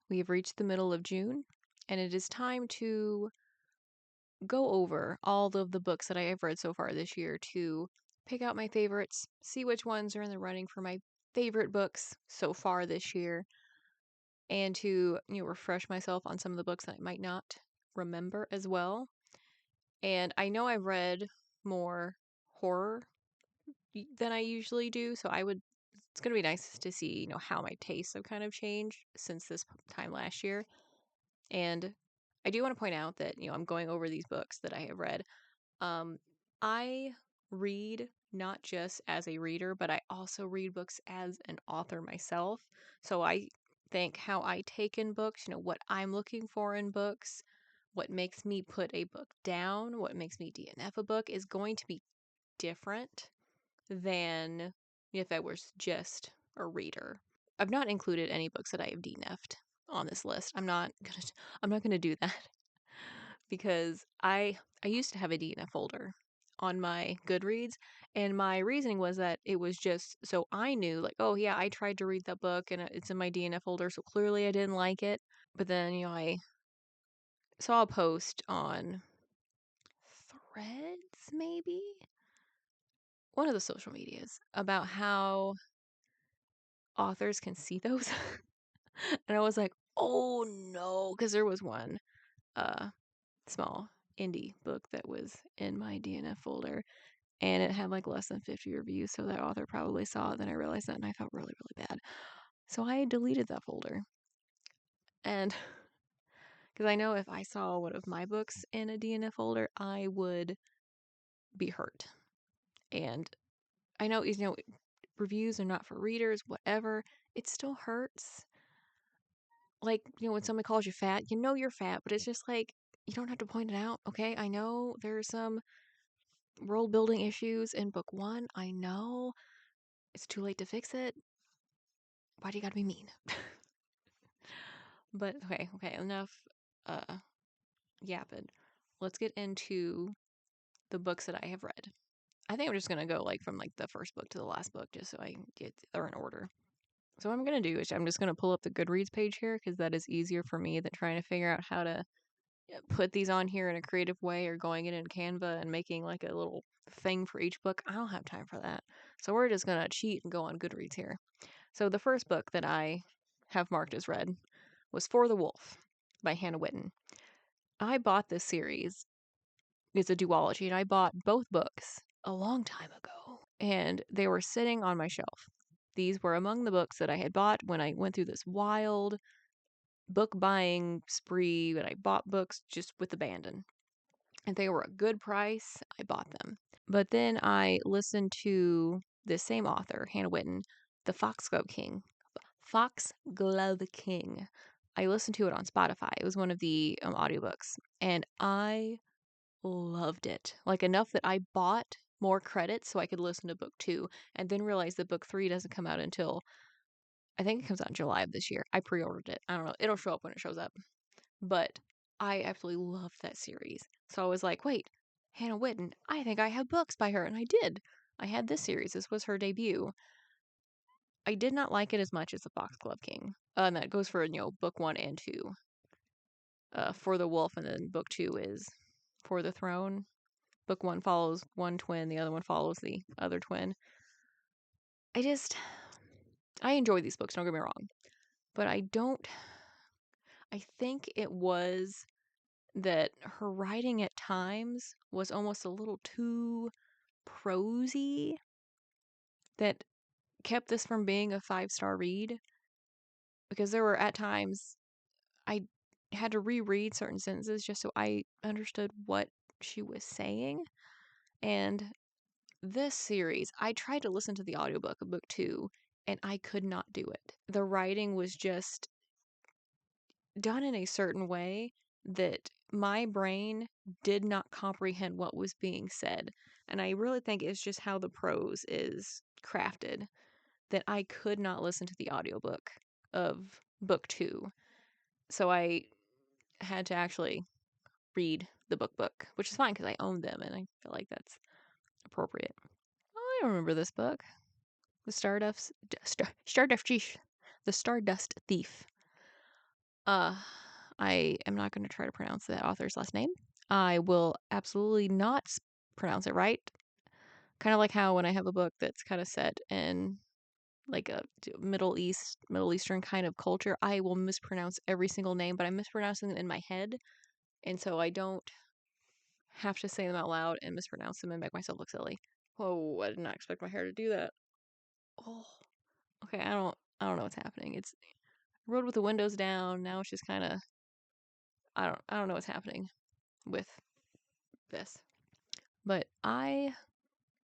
We have reached the middle of June, and it is time to go over all of the books that I have read so far this year to pick out my favorites, see which ones are in the running for my favorite books so far this year, and to, refresh myself on some of the books that I might not remember as well. And I know I've read more horror than I usually do, so it's going to be nice to see, how my tastes have kind of changed since this time last year. And I do want to point out that, I'm going over these books that I have read. I read not just as a reader, but I also read books as an author myself. So I think how I take in books, what I'm looking for in books, what makes me put a book down, what makes me DNF a book is going to be different than if I was just a reader. I've not included any books that I have DNF'd on this list. I'm not gonna do that because I used to have a DNF folder on my Goodreads, and my reasoning was that it was just so I knew, like, oh yeah, I tried to read that book and it's in my DNF folder, so clearly I didn't like it. But then, I saw a post on Threads, maybe one of the social medias, about how authors can see those. And I was like, oh no, because there was one small indie book that was in my DNF folder, and it had like less than 50 reviews, so that author probably saw it. Then I realized that, and I felt really, really bad. So I deleted that folder. And because I know if I saw one of my books in a DNF folder, I would be hurt. And I know, reviews are not for readers, whatever. It still hurts. Like, when somebody calls you fat, you're fat, but it's just like, you don't have to point it out, okay? I know there's some world building issues in book one. I know it's too late to fix it. Why do you gotta be mean? But okay, enough yapping. Let's get into the books that I have read. I think I'm just gonna go like from like the first book to the last book just so I can get they're in order. So what I'm gonna do is I'm just gonna pull up the Goodreads page here because that is easier for me than trying to figure out how to put these on here in a creative way or going in Canva and making like a little thing for each book. I don't have time for that. So we're just gonna cheat and go on Goodreads here. So the first book that I have marked as read was For the Wolf by Hannah Witten. I bought this series. It's a duology, and I bought both books a long time ago, and they were sitting on my shelf. These were among the books that I had bought when I went through this wild book buying spree, but I bought books just with abandon. And they were a good price. I bought them. But then I listened to the same author, Hannah Witten, The Foxglove King. Foxglove King. I listened to it on Spotify. It was one of the audiobooks, and I loved it. Like enough that I bought more credits so I could listen to book 2, and then realized that book 3 doesn't come out until I think it comes out in July of this year. I pre-ordered it. I don't know. It'll show up when it shows up. But I absolutely loved that series. So I was like, wait, Hannah Witten, I think I have books by her. And I did. I had this series. This was her debut. I did not like it as much as The Foxglove King. And that goes for, book 1 and 2. For the Wolf, and then book 2 is For the Throne. Book 1 follows one twin, the other one follows the other twin. I enjoy these books, don't get me wrong. But I think it was that her writing at times was almost a little too prosy that kept this from being a 5-star read, because there were at times I had to reread certain sentences just so I understood what she was saying. And this series, I tried to listen to the audiobook of book 2 and I could not do it. The writing was just done in a certain way that my brain did not comprehend what was being said. And I really think it's just how the prose is crafted that I could not listen to the audiobook of book 2. So I had to actually read the book, which is fine because I own them and I feel like that's appropriate. Oh, I remember this book. The Stardust Thief. Uh, I am not going to try to pronounce that author's last name. I will absolutely not pronounce it right. Kind of like how when I have a book that's kind of set in like a Middle Eastern kind of culture, I will mispronounce every single name, but I'm mispronouncing them in my head, and so I don't have to say them out loud and mispronounce them and make myself look silly. Whoa, I did not expect my hair to do that. Oh, okay, I don't know what's happening. It's road with the windows down. Now it's just kind of I don't know what's happening with this. But I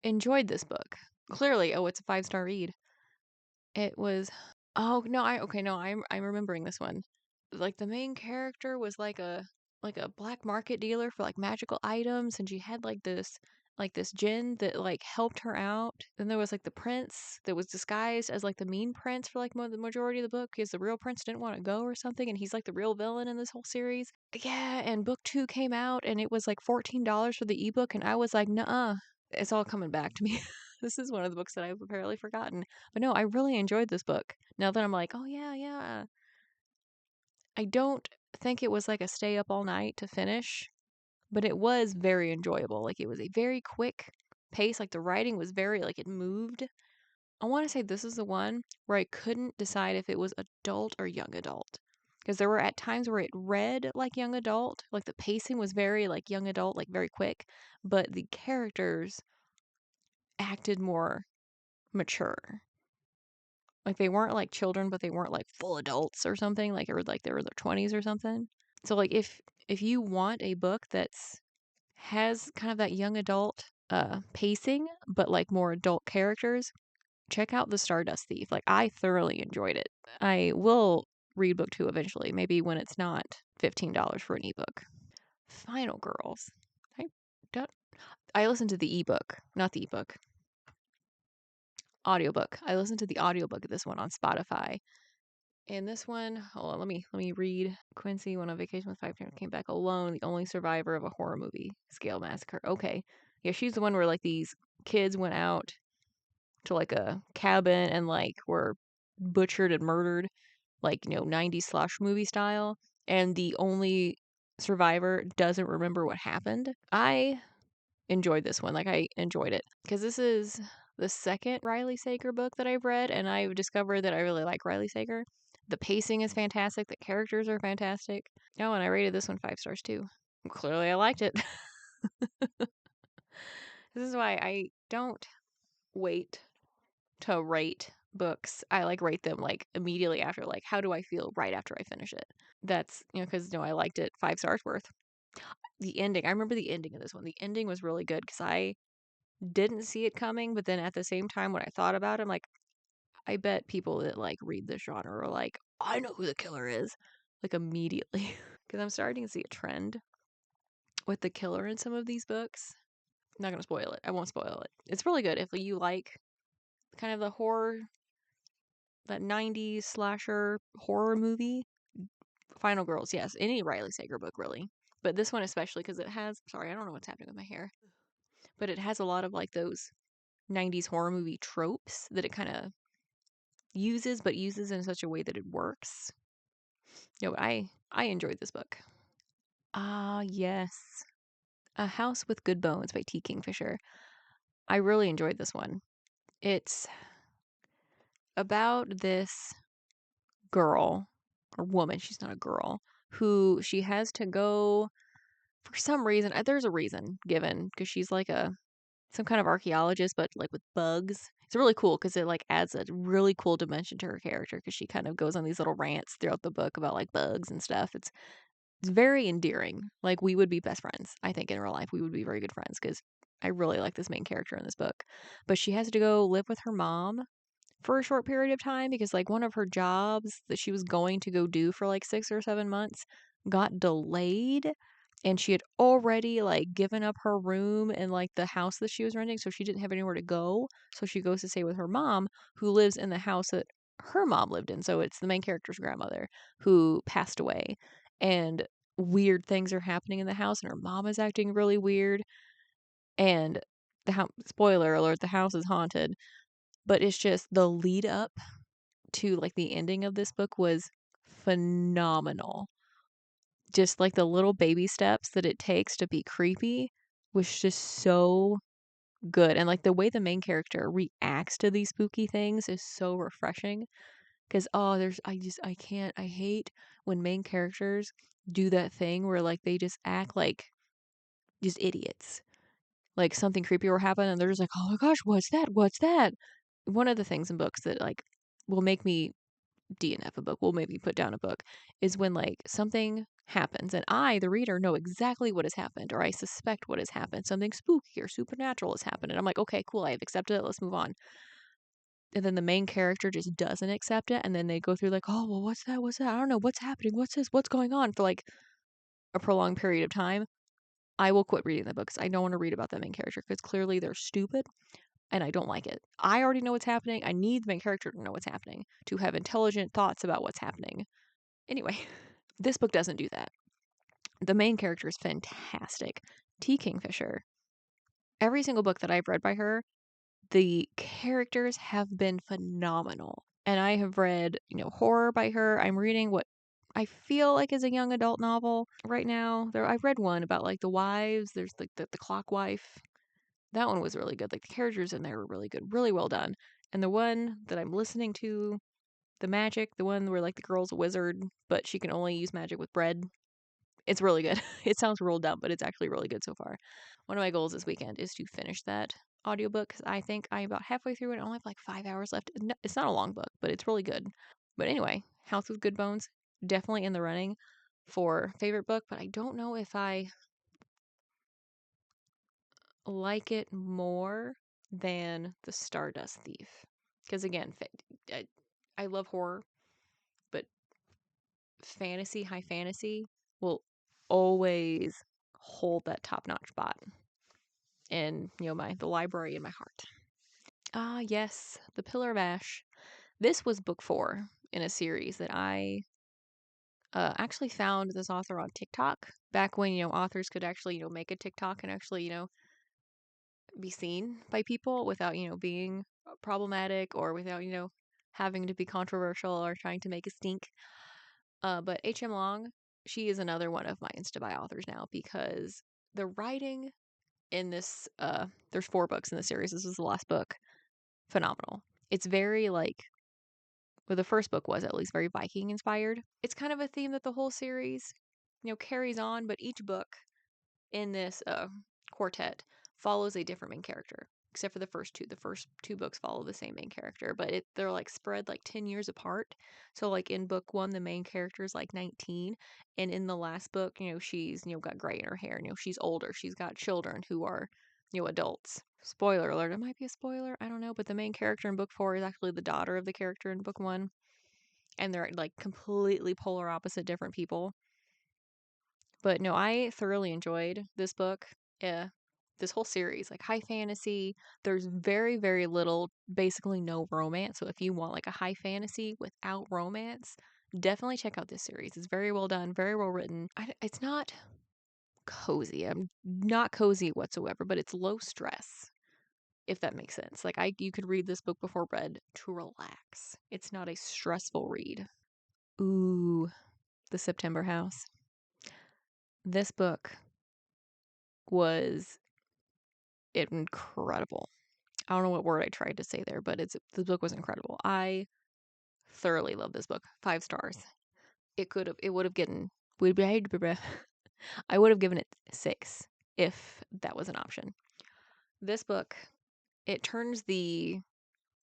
enjoyed this book. Clearly, oh, it's a 5-star read. It was oh no, I'm remembering this one. Like the main character was like a black market dealer for like magical items, and she had like this djinn that like helped her out. Then there was like the prince that was disguised as like the mean prince for like the majority of the book because the real prince didn't want to go or something, and he's like the real villain in this whole series. Yeah, and book 2 came out and it was like $14 for the ebook, and I was like, "Nuh-uh." It's all coming back to me. This is one of the books that I've apparently forgotten. But no, I really enjoyed this book. Now that I'm like, "Oh yeah, yeah." I don't think it was like a stay up all night to finish, but it was very enjoyable. Like it was a very quick pace. Like the writing was very like it moved. I want to say this is the one where I couldn't decide if it was adult or young adult. Because there were at times where it read like young adult, like the pacing was very like young adult, like very quick, but the characters acted more mature. Like they weren't like children, but they weren't like full adults or something. Like it was like they were in their 20s or something. So like if you want a book that's has kind of that young adult pacing, but like more adult characters, check out The Stardust Thief. Like I thoroughly enjoyed it. I will read book 2 eventually, maybe when it's not $15 for an ebook. Final Girls. I don't I listened to the ebook, not the ebook. Audiobook. I listened to the audiobook of this one on Spotify. And this one, hold on, let me read. Quincy went on vacation with 5 parents, came back alone, the only survivor of a horror movie, scale massacre. Okay. Yeah, she's the one where like these kids went out to like a cabin and like were butchered and murdered, like, 90s slash movie style, and the only survivor doesn't remember what happened. I enjoyed this one. Like I enjoyed it because this is the second Riley Sager book that I've read, and I've discovered that I really like Riley Sager. The pacing is fantastic. The characters are fantastic. Oh, and I rated this one 5 stars too. Clearly, I liked it. This is why I don't wait to rate books. I like rate them like immediately after. Like, how do I feel right after I finish it? That's because I liked it 5 stars worth. The ending. I remember the ending of this one. The ending was really good because I didn't see it coming, but then at the same time, when I thought about it, I'm like, I bet people that like read this genre are like, I know who the killer is, like immediately. Because I'm starting to see a trend with the killer in some of these books. I'm not gonna spoil it. I won't spoil it. It's really good if you like kind of the horror, that 90s slasher horror movie. Final Girls, yes, any Riley Sager book really, but this one especially because it has. Sorry, I don't know what's happening with my hair, but it has a lot of like those 90s horror movie tropes that it kind of uses, but uses in such a way that it works. I enjoyed this book. Ah, yes. A House with Good Bones by T. Kingfisher. I really enjoyed this one. It's about this girl or woman, she's not a girl, who she has to go for some reason. There's a reason given because she's like some kind of archaeologist, but like with bugs. It's really cool because it like adds a really cool dimension to her character because she kind of goes on these little rants throughout the book about like bugs and stuff. It's very endearing. Like we would be best friends. I think in real life we would be very good friends because I really like this main character in this book. But she has to go live with her mom for a short period of time because like one of her jobs that she was going to go do for like 6 or 7 months got delayed, and she had already like given up her room and like the house that she was renting, so she didn't have anywhere to go, so she goes to stay with her mom who lives in the house that her mom lived in. So it's the main character's grandmother who passed away, and weird things are happening in the house and her mom is acting really weird, and spoiler alert, the house is haunted. But it's just the lead up to like the ending of this book was phenomenal. Just like the little baby steps that it takes to be creepy was just so good. And like the way the main character reacts to these spooky things is so refreshing. Because, oh, I can't, I hate when main characters do that thing where like they just act like just idiots. Like something creepy will happen and they're just like, oh my gosh, what's that? What's that? One of the things in books that like will make me DNF a book, will maybe put down a book, is when like something happens and I, the reader, know exactly what has happened or I suspect what has happened. Something spooky or supernatural has happened. And I'm like, okay, cool, I have accepted it. Let's move on. And then the main character just doesn't accept it. And then they go through like, oh, well, what's that? What's that? I don't know. What's happening? What's this? What's going on for like a prolonged period of time. I will quit reading the books. I don't want to read about the main character because clearly they're stupid and I don't like it. I already know what's happening. I need the main character to know what's happening, to have intelligent thoughts about what's happening. Anyway, this book doesn't do that. The main character is fantastic. T. Kingfisher. Every single book that I've read by her, the characters have been phenomenal. And I have read, horror by her. I'm reading what I feel like is a young adult novel right now. I've read one about like the wives. There's like the clock wife. That one was really good. Like the characters in there were really good, really well done. And the one that I'm listening to, the magic, the one where like the girl's a wizard, but she can only use magic with bread. It's really good. It sounds real dumb, but it's actually really good so far. One of my goals this weekend is to finish that audiobook because I think I'm about halfway through it and I only have like 5 hours left. It's not a long book, but it's really good. But anyway, House with Good Bones, definitely in the running for favorite book, but I don't know if I like it more than The Stardust Thief. Because again, I love horror, but fantasy, high fantasy, will always hold that top notch spot in the library in my heart. Ah, yes, The Pillar of Ash. This was book 4 in a series that I actually found this author on TikTok back when authors could actually make a TikTok and actually be seen by people without being problematic or without having to be controversial or trying to make a stink. But H.M. Long, she is another one of my Insta Buy authors now because the writing in this there's 4 books in the series. This is the last book. Phenomenal. It's very like the first book was at least very Viking inspired. It's kind of a theme that the whole series carries on, but each book in this quartet follows a different main character, except for the first two. The first 2 books follow the same main character, but they're like spread like 10 years apart. So like in book 1, the main character is like 19, and in the last book, she's got gray in her hair. She's older. She's got children who are adults. Spoiler alert. It might be a spoiler. I don't know. But the main character in book 4 is actually the daughter of the character in book 1, and they're like completely polar opposite, different people. But no, I thoroughly enjoyed this book. Yeah, this whole series, like high fantasy. There's very, very little, basically no romance. So if you want like a high fantasy without romance, definitely check out this series. It's very well done, very well written. It's not cozy. I'm not cozy whatsoever, but it's low stress, if that makes sense. Like you could read this book before bed to relax. It's not a stressful read. Ooh, The September House. This book was incredible. I don't know what word I tried to say there, but this book was incredible. I thoroughly love this book. 5 stars. It would have given I would have given it 6 if that was an option. This book, it turns the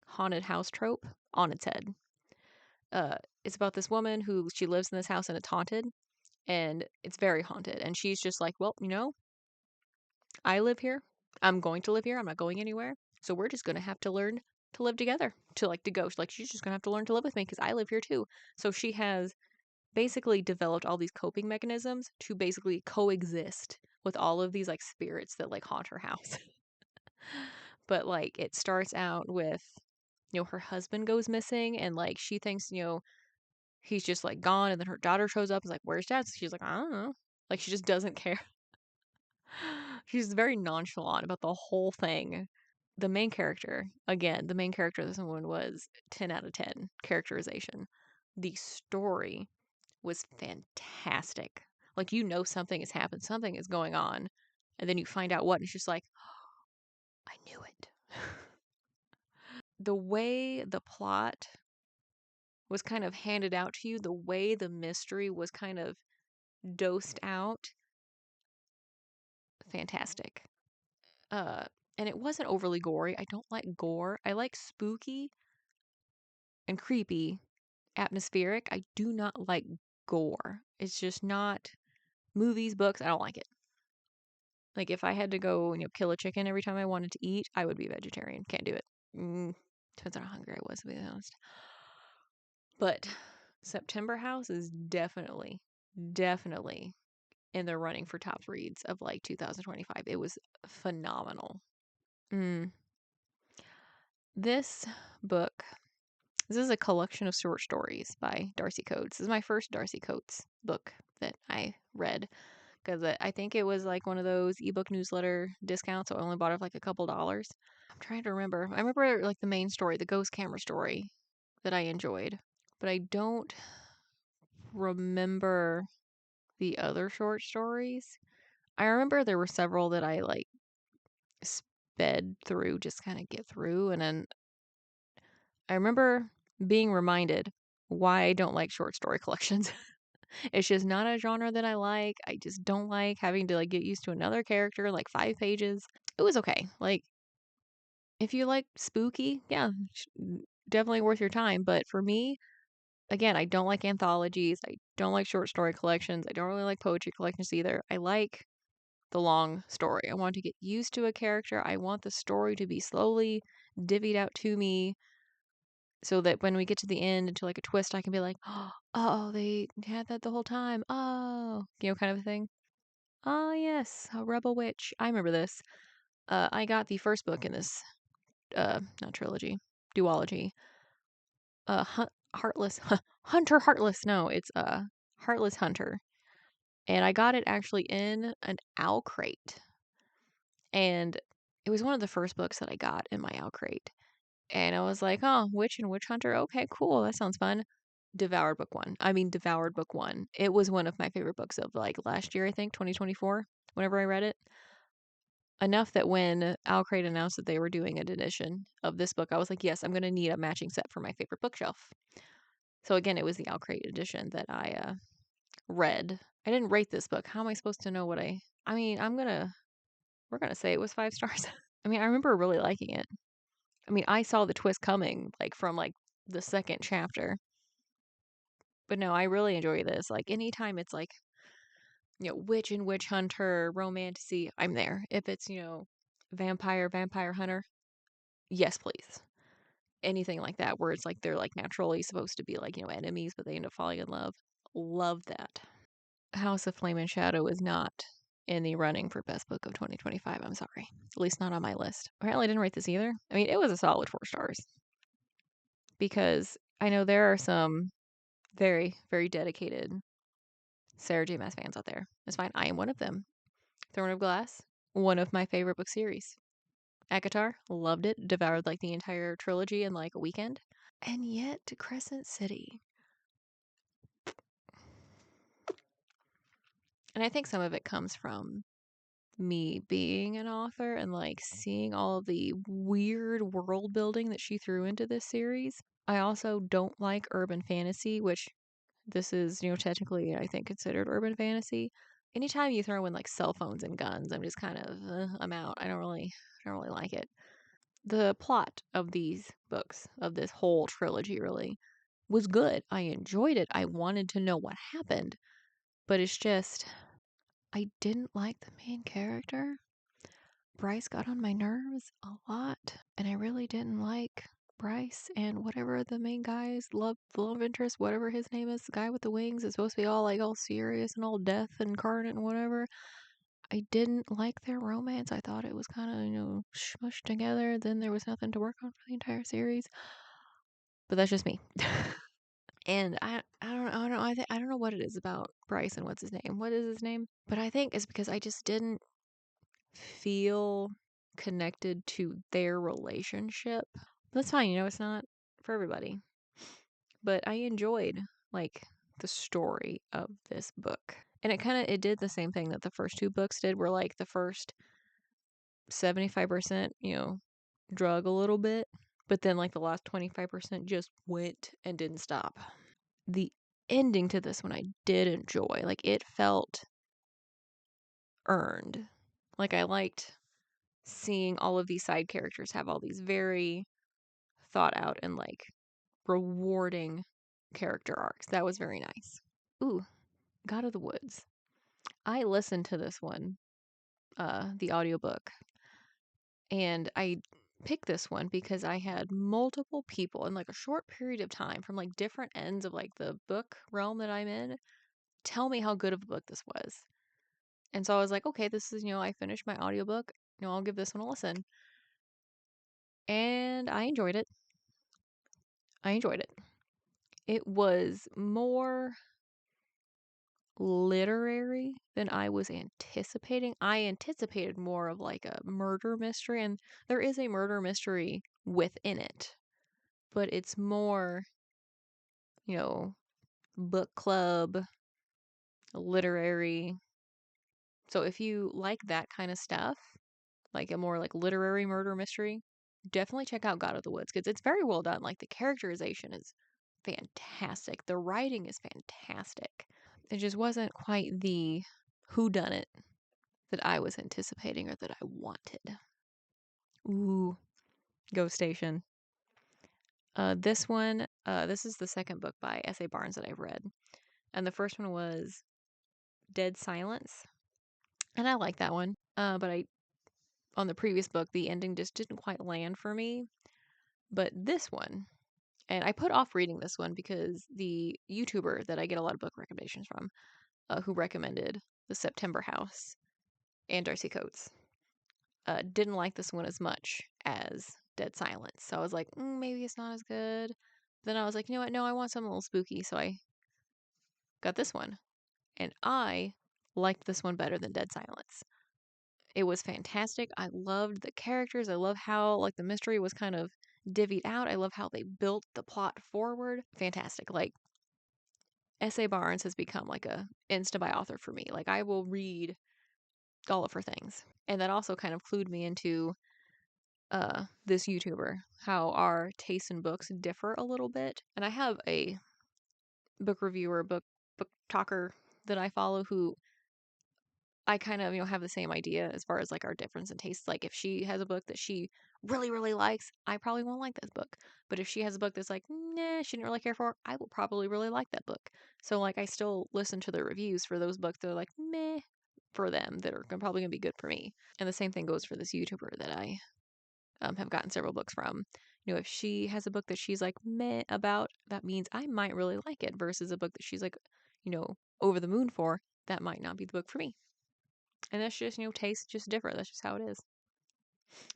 haunted house trope on its head. It's about this woman who she lives in this house and it's haunted, and it's very haunted, and she's just like, well, I live here. I'm going to live here. I'm not going anywhere. So we're just going to have to learn to live together, to go. Like, she's just going to have to learn to live with me because I live here too. So she has basically developed all these coping mechanisms to basically coexist with all of these like spirits that like haunt her house. But like it starts out with, her husband goes missing and like she thinks, he's just like gone. And then her daughter shows up and is like, where's dad? So she's like, I don't know. Like she just doesn't care. She's very nonchalant about the whole thing. The main character, again, the main character of this one was 10 out of 10 characterization. The story was fantastic. Like, you know, something has happened, something is going on, and then you find out what, and it's just like, I knew it. The way the plot was kind of handed out to you, the way the mystery was kind of dosed out, fantastic. Uh, and it wasn't overly gory. I don't like gore. I like spooky and creepy, atmospheric. I do not like gore. It's just not movies, books. I don't like it. Like, if I had to go, kill a chicken every time I wanted to eat, I would be vegetarian. Can't do it. Depends on how hungry I was, to be honest. But September House is definitely, definitely in the running for top reads of like 2025. It was phenomenal. This book, this is a collection of short stories by Darcy Coates. This is my first Darcy Coates book that I read because I think it was like one of those ebook newsletter discounts, so I only bought it for like a couple dollars. I'm trying to remember. I remember like the main story, the ghost camera story that I enjoyed, but I don't remember the other short stories. I remember there were several that I like sped through, just kind of get through, and then I remember being reminded why I don't like short story collections. It's just not a genre that I like. I just don't like having to like get used to another character like 5 pages. It was okay. Like, if you like spooky, yeah, definitely worth your time. But for me, again, I don't like anthologies. I don't like short story collections. I don't really like poetry collections either. I like the long story. I want to get used to a character. I want the story to be slowly divvied out to me so that when we get to the end into like a twist, I can be like, oh, they had that the whole time. Oh, kind of a thing. Oh, yes, a rebel witch. I remember this. I got the first book in this, not trilogy, duology. Heartless, Hunter Heartless. No, it's Heartless Hunter. And I got it actually in an owl crate. And it was one of the first books that I got in my owl crate. And I was like, oh, Witch and Witch Hunter. Okay, cool. That sounds fun. Devoured book one. I mean, devoured book one. It was one of my favorite books of like last year, I think, 2024, whenever I read it. Enough that when Owlcrate announced that they were doing an edition of this book, I was like, yes, I'm going to need a matching set for my favorite bookshelf. So again, it was the Owlcrate edition that I read. I didn't rate this book. How am I supposed to know what I mean, we're going to say it was 5 stars. I mean, I remember really liking it. I mean, I saw the twist coming, like, from, like, the second chapter. But no, I really enjoy this. Like, anytime it's, like, witch and witch hunter, romantasy, I'm there. If it's, vampire, vampire hunter, yes, please. Anything like that, where it's, like, they're, like, naturally supposed to be, like, enemies, but they end up falling in love. Love that. House of Flame and Shadow is not in the running for best book of 2025. I'm sorry. At least not on my list. Apparently, I didn't rate this either. I mean, it was a solid 4 stars. Because I know there are some very, very dedicated Sarah J. Maas fans out there. It's fine. I am one of them. Throne of Glass, one of my favorite book series. ACOTAR, loved it. Devoured like the entire trilogy in like a weekend. And yet, Crescent City. And I think some of it comes from me being an author and like seeing all of the weird world building that she threw into this series. I also don't like urban fantasy, which this is, technically, I think, considered urban fantasy. Anytime you throw in like cell phones and guns, I'm just kind of, I'm out. I don't really like it. The plot of these books, of this whole trilogy, really was good. I enjoyed it. I wanted to know what happened, but it's just, I didn't like the main character. Bryce got on my nerves a lot, and I really didn't like Bryce and whatever the main guy's love interest, whatever his name is, the guy with the wings is supposed to be all like all serious and all death incarnate and whatever. I didn't like their romance. I thought it was kind of, smushed together. Then there was nothing to work on for the entire series. But that's just me. And I don't know what it is about Bryce and what's his name. What is his name? But I think it's because I just didn't feel connected to their relationship. That's fine, it's not for everybody. But I enjoyed like the story of this book. And it did the same thing that the first two books did, where like the first 75%, drug a little bit, but then like the last 25% just went and didn't stop. The ending to this one I did enjoy. Like it felt earned. Like I liked seeing all of these side characters have all these very thought out and like rewarding character arcs. That was very nice. Ooh, God of the Woods. I listened to this one, the audiobook, and I picked this one because I had multiple people in like a short period of time from like different ends of like the book realm that I'm in tell me how good of a book this was. And so I was like, okay, this is, I finished my audiobook. I'll give this one a listen. And I enjoyed it. It was more literary than I was anticipating. I anticipated more of like a murder mystery, and there is a murder mystery within it, but it's more, you know, book club, literary. So if you like that kind of stuff, like a more like literary murder mystery, definitely check out God of the Woods because it's very well done. Like the characterization is fantastic. The writing is fantastic. It just wasn't quite the whodunit that I was anticipating or that I wanted. Ooh, Ghost Station. This is the second book by S.A. Barnes that I've read. And the first one was Dead Silence. And I like that one. On the previous book, the ending just didn't quite land for me. But this one, and I put off reading this one because the YouTuber that I get a lot of book recommendations from, who recommended The September House and Darcy Coates, didn't like this one as much as Dead Silence. So I was like, maybe it's not as good. Then I was like, you know what? No, I want something a little spooky. So I got this one. And I liked this one better than Dead Silence. It was fantastic. I loved the characters. I love how like the mystery was kind of divvied out. I love how they built the plot forward. Fantastic. Like S.A. Barnes has become like a insta buy author for me. Like I will read all of her things. And that also kind of clued me into this YouTuber, how our tastes in books differ a little bit. And I have a book reviewer, book talker that I follow who I kind of, have the same idea as far as like our difference in tastes. Like if she has a book that she really, really likes, I probably won't like this book. But if she has a book that's like, nah, she didn't really care for, I will probably really like that book. So like I still listen to the reviews for those books that are like meh for them that are probably gonna be good for me. And the same thing goes for this YouTuber that I have gotten several books from. If she has a book that she's like meh about, that means I might really like it versus a book that she's like, over the moon for, that might not be the book for me. And that's just, taste just different. That's just how it is.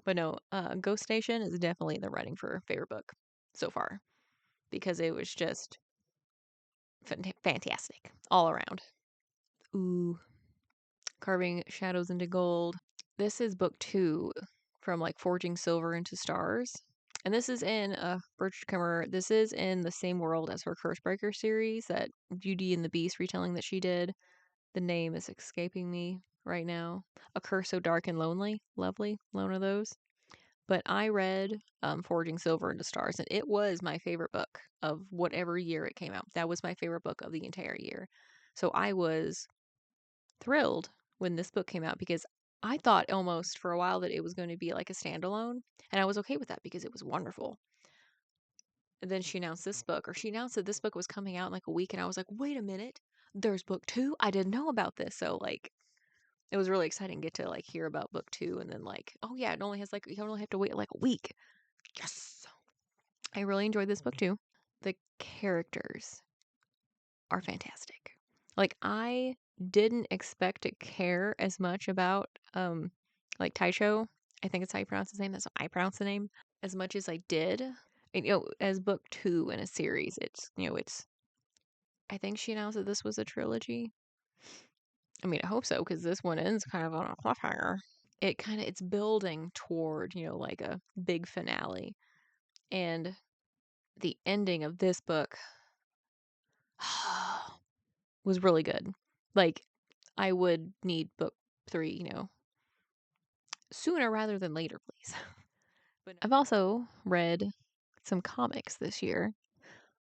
But no, Ghost Station is definitely in the running for favorite book so far because it was just fantastic all around. Ooh, Carving Shadows into Gold. This is book 2 from like Forging Silver into Stars. And this is in Birch Kimmer. This is in the same world as her Cursebreaker series, that Beauty and the Beast retelling that she did. The name is escaping me right now. A Curse So Dark and Lonely. Lovely. One of those. But I read Forging Silver into Stars, and it was my favorite book of whatever year it came out. That was my favorite book of the entire year. So I was thrilled when this book came out because I thought almost for a while that it was going to be like a standalone, and I was okay with that because it was wonderful. And then she announced this book, or she announced that this book was coming out in like a week, and I was like, wait a minute, there's book 2? I didn't know about this. So like it was really exciting to get to like hear about book 2, and then like, oh yeah, it only has like, you only have to wait like a week. Yes. I really enjoyed this book too. The characters are fantastic. Like I didn't expect to care as much about like Taisho. I think it's how you pronounce his name. That's how I pronounce the name. As much as I did. And, as book 2 in a series, it's I think she announced that this was a trilogy. I mean, I hope so, because this one ends kind of on a cliffhanger. It's building toward, like a big finale. And the ending of this book, was really good. Like, I would need book 3, sooner rather than later, please. But I've also read some comics this year.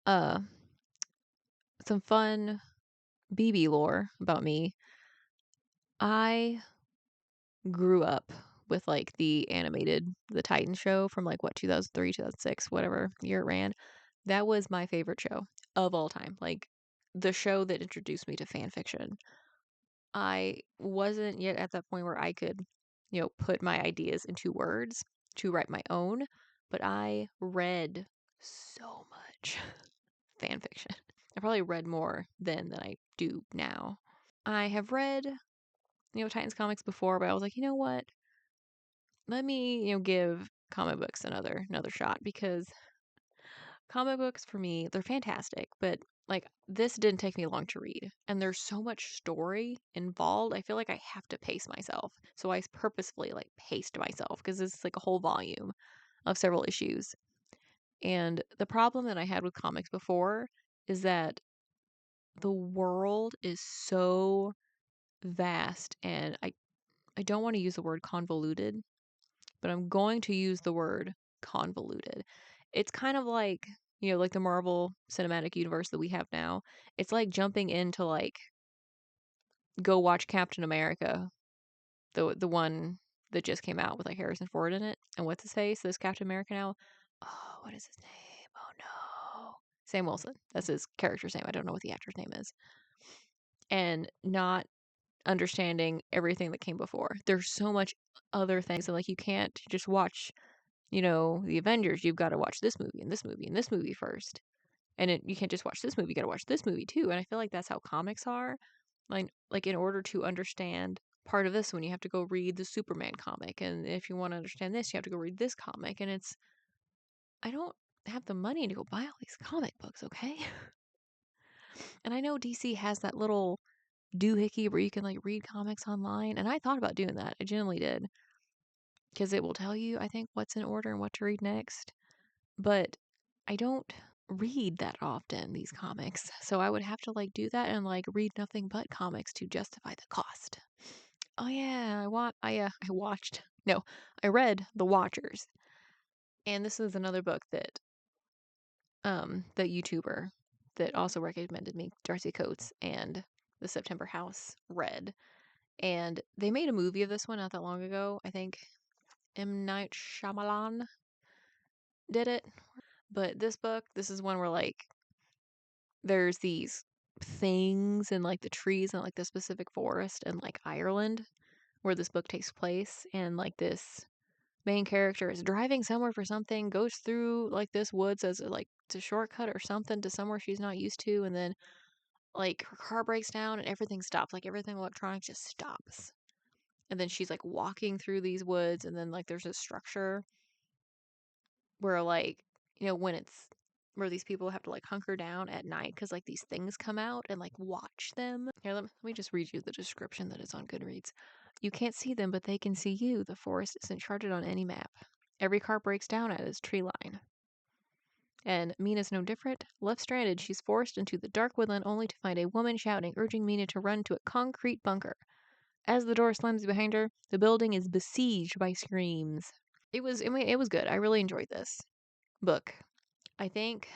Uh, some fun BB lore about me. I grew up with like the Titan show from like 2003, 2006, whatever year it ran. That was my favorite show of all time. Like the show that introduced me to fan fiction. I wasn't yet at that point where I could, put my ideas into words to write my own, but I read so much fan fiction. I probably read more then than I do now. I have read, Titans comics before, but I was like, you know what? Let me, give comic books another shot because comic books for me, they're fantastic, but like this didn't take me long to read. And there's so much story involved. I feel like I have to pace myself. So I purposefully like paced myself because it's like a whole volume of several issues. And the problem that I had with comics before is that the world is so vast and I don't want to use the word convoluted, but I'm going to use the word convoluted. It's kind of like, like the Marvel Cinematic Universe that we have now. It's like jumping into like go watch Captain America, the one that just came out with like Harrison Ford in it. And what's his face? This Captain America now. Oh, what is his name? Oh no. Sam Wilson. That's his character's name. I don't know what the actor's name is. And not understanding everything that came before. There's so much other things, and like you can't just watch, the Avengers. You've got to watch this movie and this movie and this movie first. And you can't just watch this movie, you got to watch this movie too. And I feel like that's how comics are. Like in order to understand part of this one, you have to go read the Superman comic, and if you want to understand this, you have to go read this comic. And I don't have the money to go buy all these comic books, okay? And I know DC has that little doohickey where you can like read comics online, and I thought about doing that. I genuinely did, because it will tell you, I think, what's in order and what to read next. But I don't read that often these comics, so I would have to like do that and like read nothing but comics to justify the cost. Oh yeah, I watched. No, I read The Watchers, and this is another book that the YouTuber that also recommended me, Darcy Coates and the September House, read. And they made a movie of this one not that long ago. I think M. Night Shyamalan did it. But this is one where like there's these things and like the trees and like the specific forest and like Ireland where this book takes place, and like this main character is driving somewhere for something, goes through like this woods as like it's a shortcut or something to somewhere she's not used to, and then like her car breaks down and everything stops, like everything electronic just stops. And then she's like walking through these woods, and then like there's a structure where like, when it's where these people have to like hunker down at night because like these things come out and like watch them. Here, let me just read you the description that is on Goodreads. You can't see them, but they can see you. The forest isn't charted on any map. Every car breaks down at its tree line. And Mina's no different. Left stranded, she's forced into the dark woodland only to find a woman shouting, urging Mina to run to a concrete bunker. As the door slams behind her, the building is besieged by screams. It was good. I really enjoyed this book. I think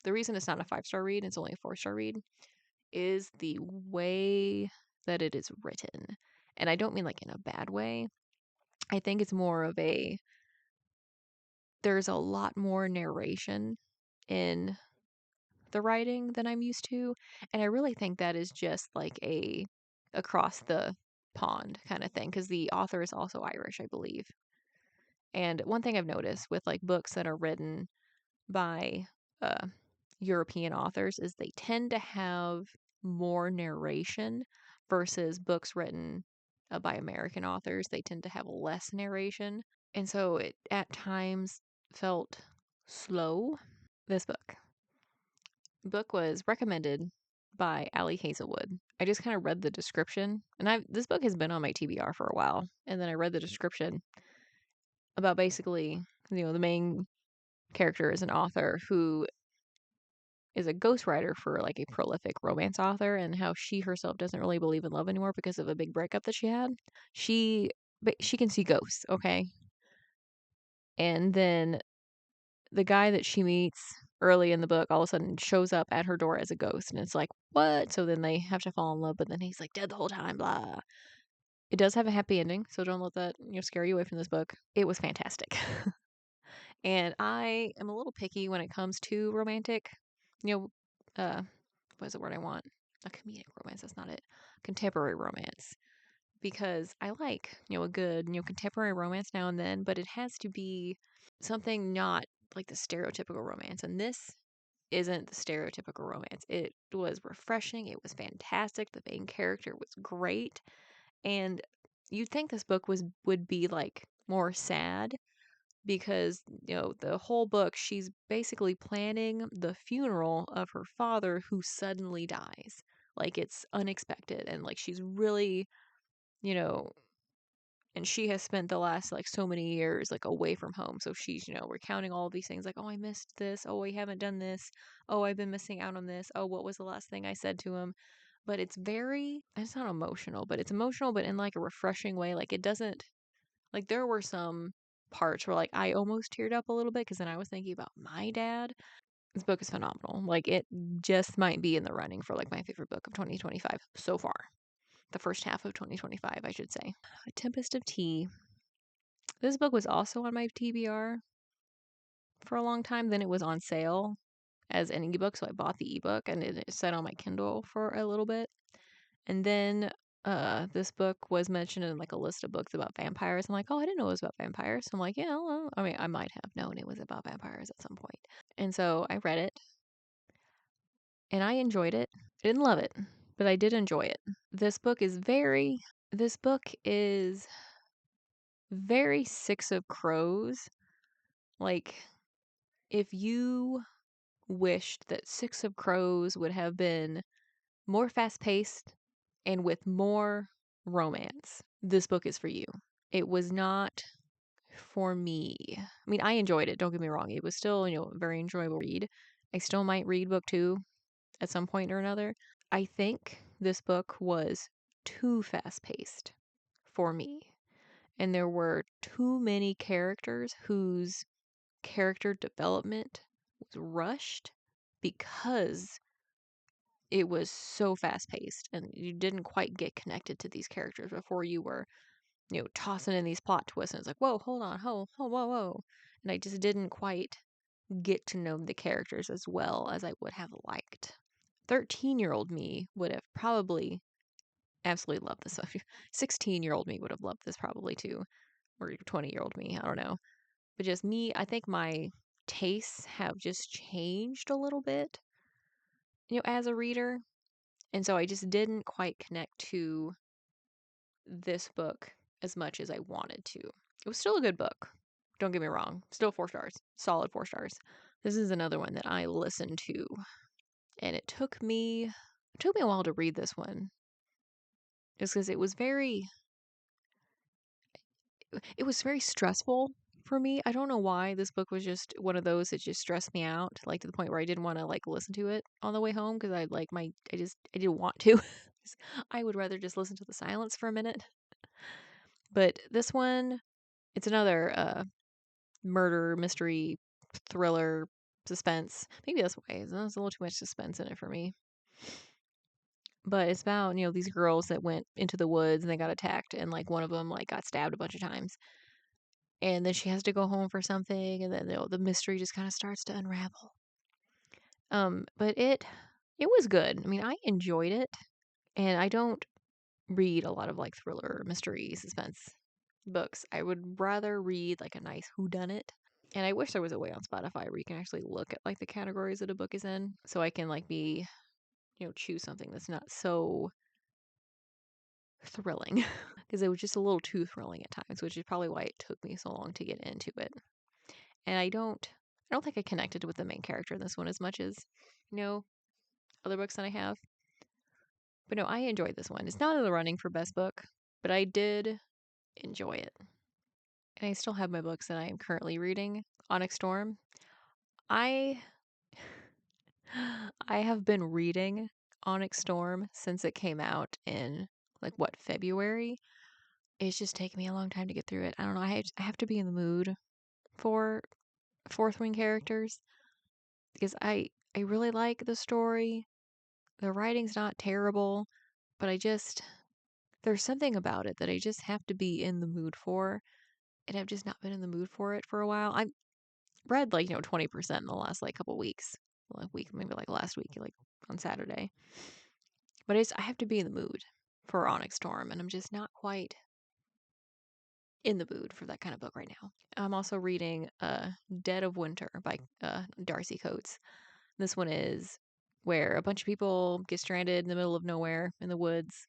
the reason it's not a 5-star read, it's only a 4-star read, is the way that it is written. And I don't mean like in a bad way. I think it's more of there's a lot more narration in the writing than I'm used to. And I really think that is just like a across the pond kind of thing, because the author is also Irish, I believe. And one thing I've noticed with like books that are written by uh, European authors is they tend to have more narration versus books written by American authors. They tend to have less narration. And so it at times felt slow. This book was recommended by Allie Hazelwood. I just kind of read the description, and this book has been on my TBR for a while, and then I read the description about basically, the main character is an author who is a ghostwriter for like a prolific romance author, and how she herself doesn't really believe in love anymore because of a big breakup that she had. She can see ghosts, okay? And then the guy that she meets early in the book all of a sudden shows up at her door as a ghost, and it's like, what? So then they have to fall in love, but then he's like dead the whole time, blah. It does have a happy ending, so don't let that, scare you away from this book. It was fantastic. And I am a little picky when it comes to romantic, what is the word I want? A comedic romance, that's not it. Contemporary romance. Because I like, a good, contemporary romance now and then, but it has to be something not like the stereotypical romance. And this isn't the stereotypical romance. It was refreshing. It was fantastic. The main character was great. And you'd think this book would be like more sad because, the whole book she's basically planning the funeral of her father who suddenly dies. Like it's unexpected, and like she's really, you know, and she has spent the last like so many years like away from home. So she's, recounting all of these things like, oh, I missed this. Oh, I haven't done this. Oh, I've been missing out on this. Oh, what was the last thing I said to him? But it's not emotional, but it's emotional, but in like a refreshing way. Like it doesn't, like there were some parts where like I almost teared up a little bit because then I was thinking about my dad. This book is phenomenal. Like it just might be in the running for like my favorite book of 2025 so far. The first half of 2025, I should say. A Tempest of Tea. This book was also on my TBR for a long time. Then it was on sale as an ebook, so I bought the ebook and it sat on my Kindle for a little bit. And then this book was mentioned in like a list of books about vampires. I'm like, oh, I didn't know it was about vampires. So I'm like, yeah, well, I mean, I might have known it was about vampires at some point. And so I read it and I enjoyed it. I didn't love it, but I did enjoy it. This book is very Six of Crows. Like, if you wished that Six of Crows would have been more fast paced and with more romance, this book is for you. It was not for me. I mean, I enjoyed it, don't get me wrong. It was still, a very enjoyable read. I still might read book 2 at some point or another. I think this book was too fast paced for me. And there were too many characters whose character development was rushed because it was so fast paced and you didn't quite get connected to these characters before you were, tossing in these plot twists. And it's like, whoa, hold on, whoa. And I just didn't quite get to know the characters as well as I would have liked. 13-year-old me would have probably absolutely loved this. 16-year-old me would have loved this probably too. Or 20-year-old me, I don't know. But just me, I think my tastes have just changed a little bit, as a reader. And so I just didn't quite connect to this book as much as I wanted to. It was still a good book. Don't get me wrong. Still 4 stars. Solid 4 stars. This is another one that I listened to. And it took me a while to read this one. Just because it was very stressful for me. I don't know why this book was just one of those that just stressed me out, like to the point where I didn't want to like listen to it on the way home because I didn't want to. I would rather just listen to the silence for a minute. But this one, it's another murder mystery thriller suspense. Maybe that's why there's a little too much suspense in it for me. But it's about, these girls that went into the woods and they got attacked and like one of them like got stabbed a bunch of times. And then she has to go home for something and then the mystery just kind of starts to unravel. But it was good. I mean, I enjoyed it. And I don't read a lot of like thriller, mystery, suspense books. I would rather read like a nice whodunit. And I wish there was a way on Spotify where you can actually look at like the categories that a book is in so I can like choose something that's not so thrilling because it was just a little too thrilling at times, which is probably why it took me so long to get into it. And I don't think I connected with the main character in this one as much as, other books that I have. But no, I enjoyed this one. It's not in the running for best book, but I did enjoy it. And I still have my books that I am currently reading. Onyx Storm. I I have been reading Onyx Storm since it came out in like what, February? It's just taken me a long time to get through it. I don't know. I have to be in the mood for fourth wing characters because I really like the story. The writing's not terrible, but there's something about it that I just have to be in the mood for, and I've just not been in the mood for it for a while. I read like 20% in the last like couple weeks, like week maybe like last week, like on Saturday. But I have to be in the mood for Onyx Storm, and I'm just not quite in the mood for that kind of book right now. I'm also reading Dead of Winter by Darcy Coates. This one is where a bunch of people get stranded in the middle of nowhere in the woods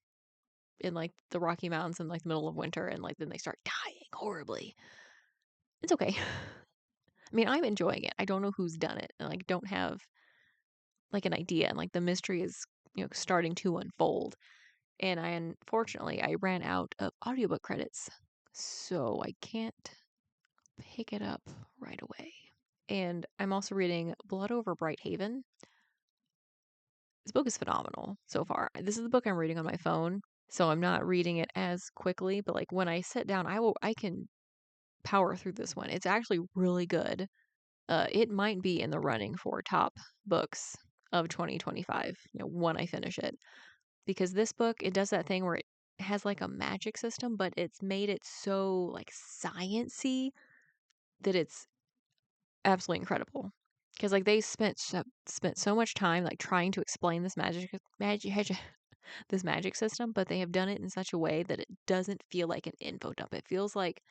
in like the Rocky Mountains in like the middle of winter, and like then they start dying horribly. It's okay. I mean, I'm enjoying it. I don't know who's done it, and like don't have like an idea, and like the mystery is starting to unfold. And unfortunately I ran out of audiobook credits, so I can't pick it up right away. And I'm also reading Blood Over Bright Haven. This book is phenomenal so far. This is the book I'm reading on my phone, so I'm not reading it as quickly, but like when I sit down, I can power through this one. It's actually really good. It might be in the running for top books of 2025, when I finish it. Because this book, it does that thing where it has like a magic system, but it's made it so like sciency that it's absolutely incredible. Because like they spent so much time like trying to explain magic this magic system, but they have done it in such a way that it doesn't feel like an info dump. It feels like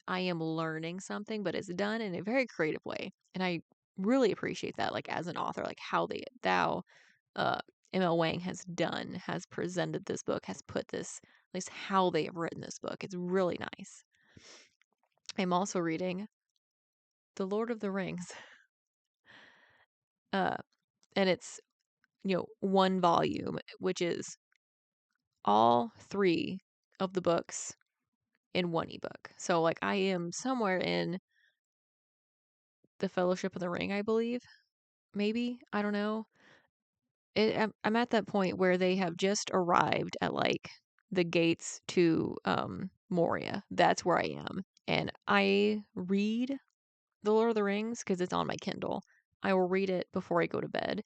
I am learning something, but it's done in a very creative way. And I really appreciate that, like as an author, like how uh, ML Wang has presented this book, has put this, at least how they have written this book. It's really nice. I'm also reading The Lord of the Rings, uh, and it's, one volume, which is all three of the books in one ebook. So, like, I am somewhere in the Fellowship of the Ring, I believe. Maybe. I don't know. I'm at that point where they have just arrived at, like, the gates to Moria. That's where I am. And I read The Lord of the Rings because it's on my Kindle. I will read it before I go to bed.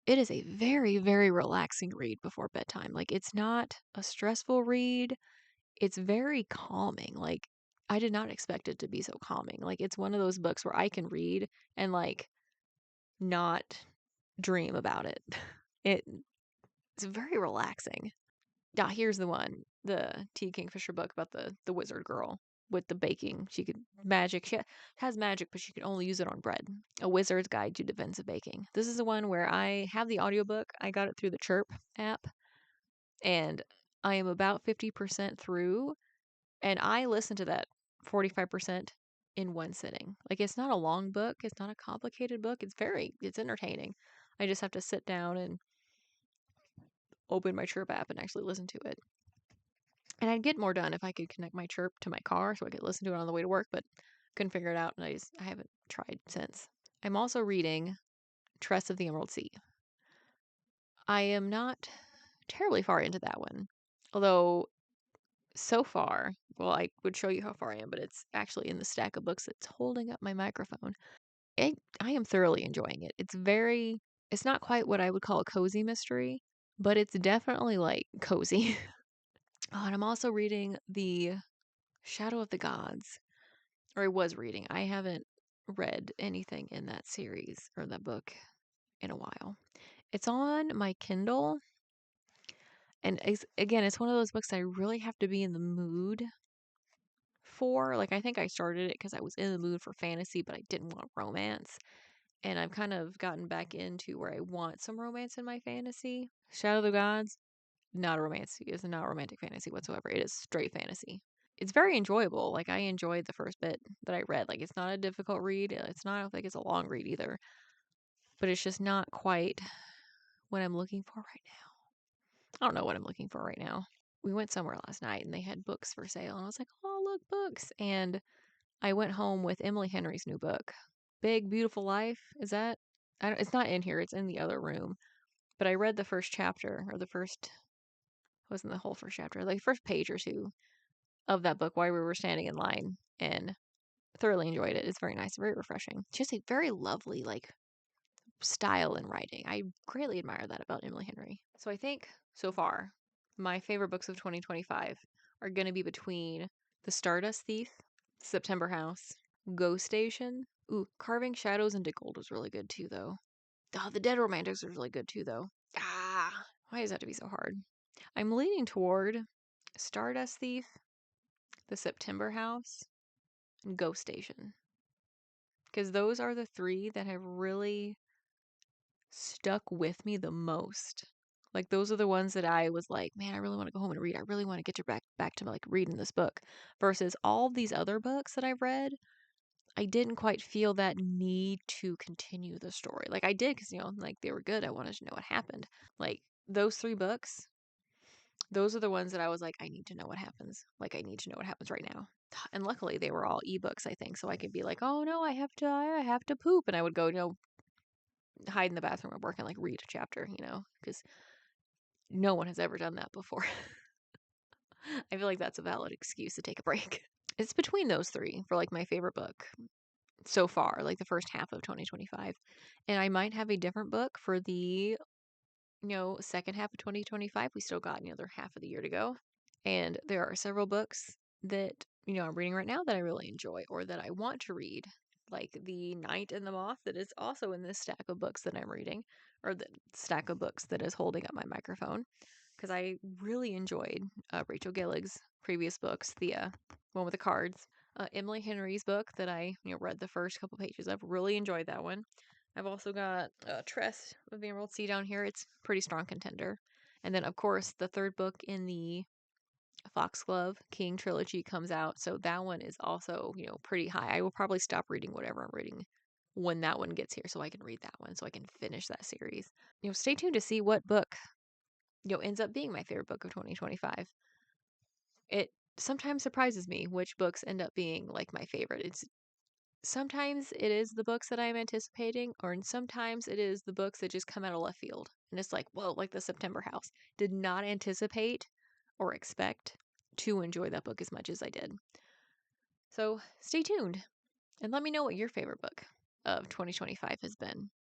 It is a very, very relaxing read before bedtime. Like, it's not a stressful read. It's very calming. Like, I did not expect it to be so calming. Like, it's one of those books where I can read and, like, not dream about it. It's very relaxing. Yeah, here's the one, the T. Kingfisher book about the wizard girl with the baking. She could magic. She has magic, but she could only use it on bread. A Wizard's Guide to Defensive Baking. This is the one where I have the audiobook. I got it through the Chirp app, and I am about 50% through, and I listened to that 45% in one sitting. Like, it's not a long book. It's not a complicated book. It's entertaining. I just have to sit down and open my Chirp app and actually listen to it. And I'd get more done if I could connect my Chirp to my car so I could listen to it on the way to work, but couldn't figure it out, and I haven't tried since. I'm also reading Tress of the Emerald Sea. I am not terribly far into that one, although so far, well, I would show you how far I am, but it's actually in the stack of books that's holding up my microphone. I am thoroughly enjoying it. It's not quite what I would call a cozy mystery, but it's definitely like cozy. Oh, and I'm also reading The Shadow of the Gods, or I was reading. I haven't read anything in that series or that book in a while. It's on my Kindle, and again, it's one of those books I really have to be in the mood for. Like, I think I started it because I was in the mood for fantasy, but I didn't want romance. And I've kind of gotten back into where I want some romance in my fantasy. Shadow of the Gods, not a romance. It's not a romantic fantasy whatsoever. It is straight fantasy. It's very enjoyable. Like, I enjoyed the first bit that I read. Like, it's not a difficult read. It's not like it's a long read either. But it's just not quite what I'm looking for right now. I don't know what I'm looking for right now. We went somewhere last night and they had books for sale, and I was like, oh, look, books. And I went home with Emily Henry's new book, Big Beautiful Life. Is that it's not in here, it's in the other room. But I read the first chapter, or the first, wasn't the whole first chapter, like the first page or two of that book while we were standing in line, and thoroughly enjoyed it. It's very nice, very refreshing. She has a very lovely, like, style in writing. I greatly admire that about Emily Henry. So I think so far, my favorite books of 2025 are going to be between The Stardust Thief, September House, Ghost Station. Ooh, Carving Shadows into Gold was really good too, though. Oh, The Dead Romantics was really good too, though. Why does that have to be so hard? I'm leaning toward Stardust Thief, The September House, and Ghost Station. Because those are the three that have really stuck with me the most. Like those are the ones that I was like, man, I really want to go home and read. I really want to get back to like reading this book. Versus all these other books that I've read, I didn't quite feel that need to continue the story. Like I did because like they were good. I wanted to know what happened. Like those three books, those are the ones that I was like, I need to know what happens. Like I need to know what happens right now. And luckily they were all ebooks, I think, so I could be like, oh no, I have to poop, and I would go, hide in the bathroom at work and like read a chapter, because no one has ever done that before. I feel like that's a valid excuse to take a break. It's between those three for like my favorite book so far, like the first half of 2025. And I might have a different book for the, second half of 2025. We still got another half of the year to go. And there are several books that, I'm reading right now that I really enjoy or that I want to read, like The Knight and the Moth, that is also in this stack of books that I'm reading, or the stack of books that is holding up my microphone, because I really enjoyed Rachel Gillig's previous books, the one with the cards. Emily Henry's book that I read the first couple pages of. Really enjoyed that one. I've also got Tress of the Emerald Sea down here. It's a pretty strong contender. And then, of course, the third book in the Foxglove King trilogy comes out, so that one is also, pretty high. I will probably stop reading whatever I'm reading when that one gets here so I can read that one, so I can finish that series. Stay tuned to see what book, ends up being my favorite book of 2025. It sometimes surprises me which books end up being like my favorite. It's sometimes it is the books that I'm anticipating, or sometimes it is the books that just come out of left field. And it's like, whoa, like The September House. Did not anticipate or expect to enjoy that book as much as I did. So stay tuned and let me know what your favorite book of 2025 has been.